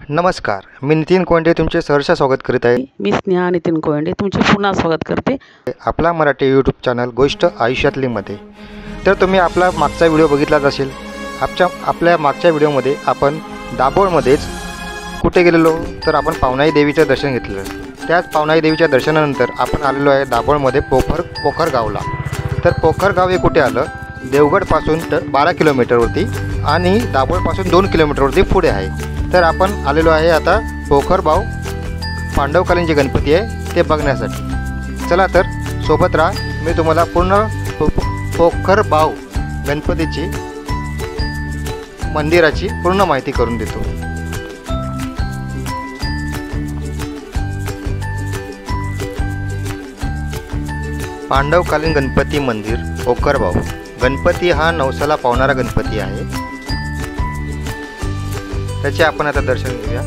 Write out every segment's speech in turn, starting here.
नमस्कार, मी नितीन कोंडे तुमचे सहर्ष स्वागत करीत आहे। मी स्नेहा नितीन कोंडे तुमचे पुन्हा स्वागत करते आपला मराठी यूट्यूब चॅनल गोष्ट आयुष्यातली मध्ये। तर तुम्ही आपला मागचा व्हिडिओ बघितलाच असेल। आपल्या मागच्या व्हिडिओमध्ये आपण दाभोळमध्येच कुठे गेलेलो तर आपण पावनाई देवीचं दर्शन घेतलं। त्याच पावनाई देवीच्या दर्शनानंतर आपण आलेलो आहे दाभोळमध्ये पोखर गावला। तर पोखर गाव हे कुठे आलं? देवगडपासून 12 किलोमीटरवरती आणि दाभोळपासून 2 किलोमीटरवरती पुढे आहे। तर आपण आलेलो आहे आता पोखरबाव पांडवकालीन जे गणपती आहे ते बघण्यासाठी। चला तर सोबत राहा, मी तुम्हाला पूर्ण पोखरबाव गणपतीची मंदिराची पूर्ण माहिती करून देतो। पांडवकालीन गणपती मंदिर पोखरबाव। गणपती हा नवसाला पावणारा गणपती आहे। त्याचे आपण आता दर्शन घेऊया।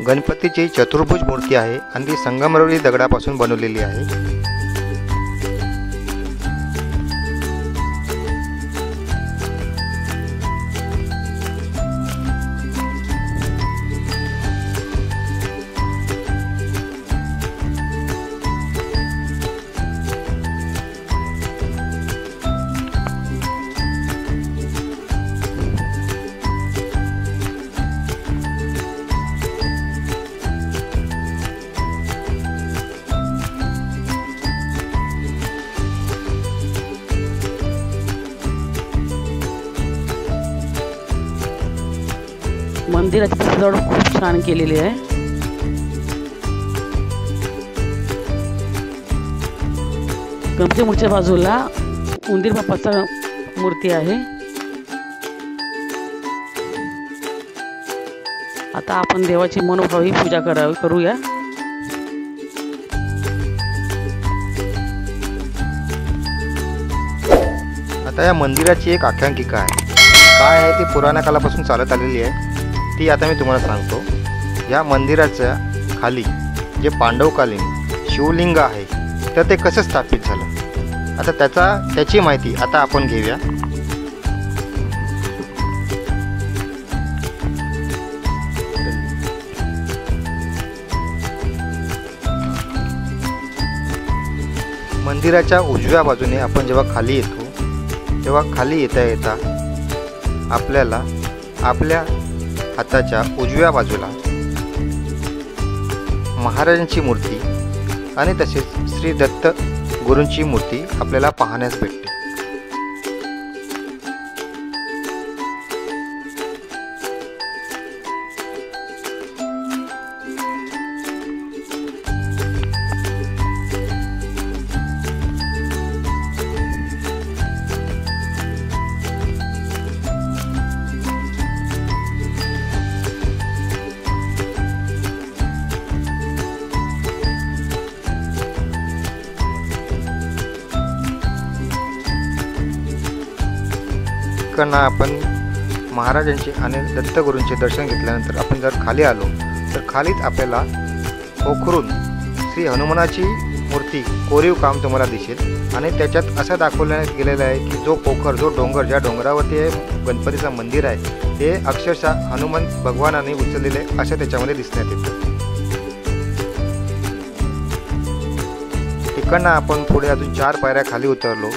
गणपतीची चतुर्भुज मूर्ती आहे आणि ती संगमरवरी दगडापासून बनवलेली आहे। मंदिराची सजावट खूप छान केलेली आहे। गणपती मूर्तीच्या बाजूला उंदीर बाप्पाचा मूर्ती आहे। आता आपण देवाची मनोभावी पूजा करूया। आता या मंदिराची एक आख्यायिका आहे। काय आहे ती पुराण कालापासून चालत आलेली आहे, ती आता मी तुम्हाला सांगतो। या मंदिराच्या खाली जे पांडवकालीन शिवलिंग आहे तर ते कसं स्थापित झालं, आता त्याची माहिती आता आपण घेऊया। मंदिराच्या उजव्या बाजूने आपण जेव्हा खाली येतो तेव्हा खाली येता आपल्याला आपल्या हाताच्या उजव्या बाजूला महाराजांची मूर्ती आणि तसेच श्री दत्त गुरूंची मूर्ती आपल्याला पाहण्यास भेटते। आपण महाराजांचे आणि दत्तगुरूंचे दर्शन घेतल्यानंतर आपण जर खाली आलो तर खालीच आपल्याला पोखरून श्री हनुमानाची मूर्ती कोरीव काम तुम्हाला दिसेल। आणि त्याच्यात असं दाखवण्यात गेलेलं आहे की जो डोंगर ज्या डोंगरावरती गणपतीचं मंदिर आहे ते अक्षरशः हनुमान भगवानाने उचललेले असं त्याच्यामध्ये दिसण्यात येतं। तिकडनं आपण पुढे अजून 4 पायऱ्या खाली उतरलो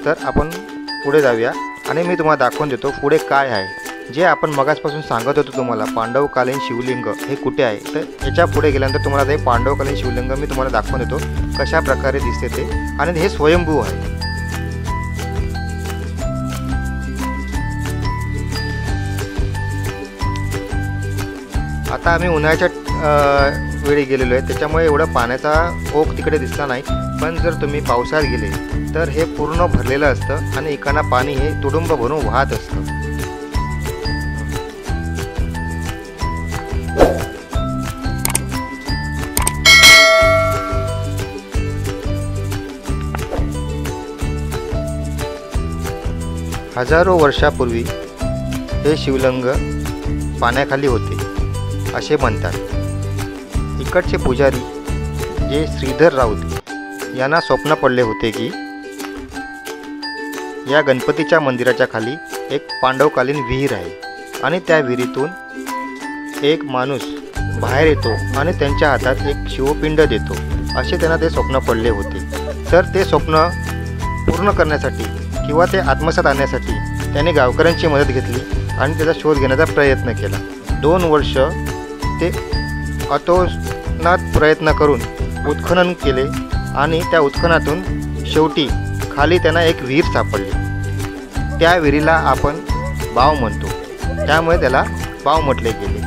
तर आपण पुढे जाऊया आणि मी तुम्हाला दाखवून देतो पुढे काय आहे। जे आपण मगासपासून सांगत होतो तुम्हाला पांडवकालीन शिवलिंग हे कुठे आहे, तर याच्या पुढे गेल्यानंतर तुम्हाला ते पांडवकालीन शिवलिंग मी तुम्हाला दाखवून देतो कशा प्रकारे दिसते ते, आणि हे स्वयंभू आहे। आता आम्ही उन्हाळ्याच्या वेळी गेलेलो आहे त्याच्यामुळे एवढं पाण्याचा ओघ तिकडे दिसला नाही, पण जर तुम्ही पावसाळ्यात गेले तर हे पूर्ण भरलेलं असतं आणि इकडनं पाणी हे तुडुंब भरून वाहत असतं। हजारो वर्षापूर्वी हे शिवलिंग पाण्याखाली होते असे म्हणतात। इकडचे पुजारी जे श्रीधर राऊत यांना स्वप्न पडले होते की या गणपतीच्या मंदिराच्या खाली एक पांडवकालीन विहीर आहे आणि त्या विहिरीतून एक माणूस बाहेर येतो आणि त्यांच्या हातात एक शिवपिंड देतो असे त्यांना ते स्वप्न पडले होते। तर ते स्वप्न पूर्ण करण्यासाठी किंवा ते आत्मसात आणण्यासाठी त्याने गावकऱ्यांची मदत घेतली आणि त्याचा शोध घेण्याचा प्रयत्न केला। 2 वर्ष ते अतोनात प्रयत्न करून उत्खनन केले आणि त्या उत्खनातून शेवटी खाली त्यांना एक विहीर सापडली। त्या विहिरीला आपण बाव म्हणतो, त्यामुळे त्याला बाव म्हटले गेले।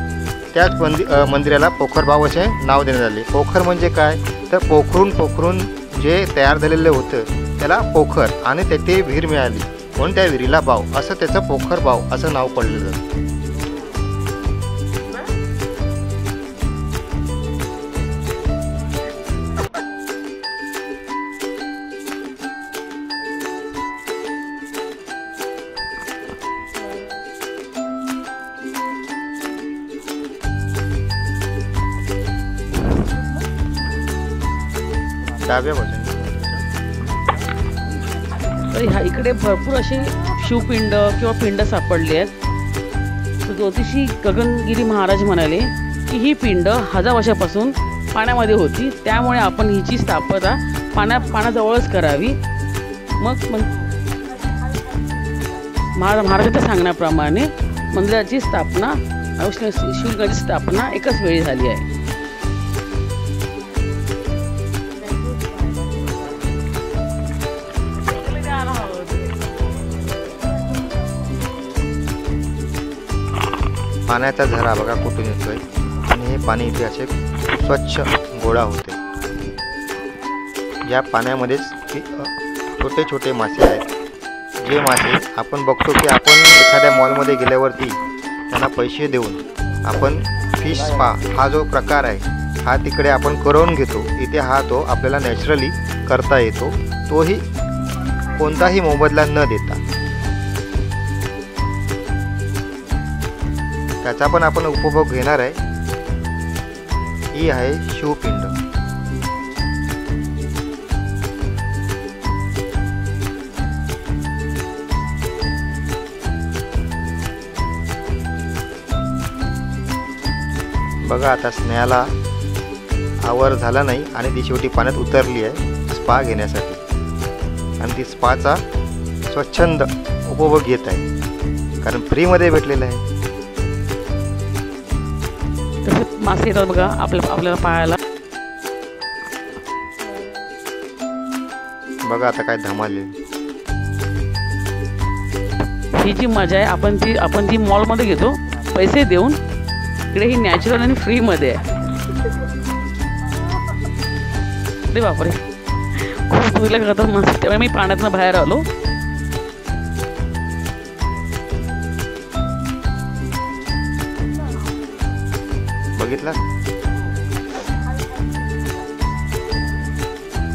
त्याच मंदिराला पोखर बाव असे नाव देण्यात आले। पोखर म्हणजे काय तर पोखरून जे तयार झालेलं होतं त्याला पोखर आणि तेथे विहीर मिळाली म्हणून त्या विहिरीला बाव असं त्याचं पोखर बाव असं नाव पडलेलं जातं। डाव्या बाजूने तर ह्या इकडे भरपूर असे शिवपिंड किंवा पिंड सापडले आहेत। तर ज्योतिषी गगनगिरी महाराज म्हणाले की ही पिंड 1000 वर्षापासून पाण्यामध्ये होती, त्यामुळे आपण हिची स्थापना पाण्याजवळच करावी। मग महाराजांच्या सांगण्याप्रमाणे मंदिराची स्थापना शिवलिंगाची स्थापना एकाच वेळी झाली आहे। पाण्याचा झरा बघा कुठून येतोय आणि हे पाणी इथे असे स्वच्छ गोळा होते। या पाण्यामध्येच छोटे छोटे मासे आहेत, जे मासे आपण बघतो की आपण एखाद्या मॉलमध्ये गेल्यावरती त्यांना पैसे देऊन आपण फिश स्पा हा जो प्रकार आहे हा तिकडे आपण करवून घेतो, इथे हा तो आपल्याला नॅचरली करता येतो, तोही कोणताही मोबदला न देता। त्याचा पण आपण उपभोग घेणार आहे। ही आहे शिवपिंड। बघा आता स्नेहाला आवर झाला नाही आणि ती शेवटी पाण्यात उतरली आहे स्पा घेण्यासाठी आणि ती स्पाचा स्वच्छंद उपभोग घेत आहे कारण फ्रीमध्ये भेटलेलं आहे। मासे येतात बघा आपल्याला पाहायला। बघा आता काय धमाल आहे। ही जी मजा आहे आपण ती मॉलमध्ये घेतो पैसे देऊन, इकडे ही नॅचरल आणि फ्रीमध्ये आहे। अरे बापरे, खूप धुईला करतात मासे, त्यामुळे मी पाण्यातनं बाहेर आलो। बघितलं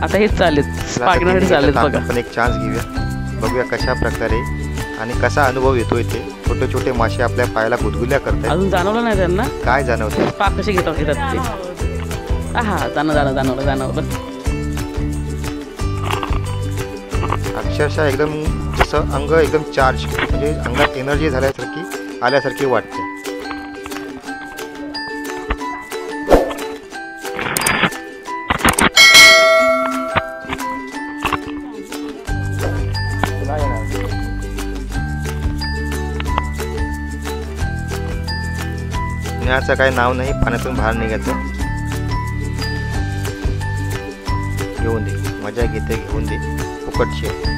आता हेच चालेल स्पागण्यासाठी चालेल बघा। आपण एक चान्स घेऊया, बघूया कशा प्रकारे आणि कसा अनुभव येतो इथे। छोटे छोटे मासे आपल्या पायाला गुदगुल्या करतात। अजून जाणवलं नाही त्यांना काय जाणवते पाक कसे घेतात ते। हा जाणवलं अक्षरशः एकदम जसं अंग एकदम चार्ज म्हणजे अंगात एनर्जी झाल्यासारखी आल्यासारखी वाटते। न्याचं काही नाव नाही, पाण्यातून बाहेर निघायचं। घेऊन दे, मजा घेऊन दे, फुकटची आहे।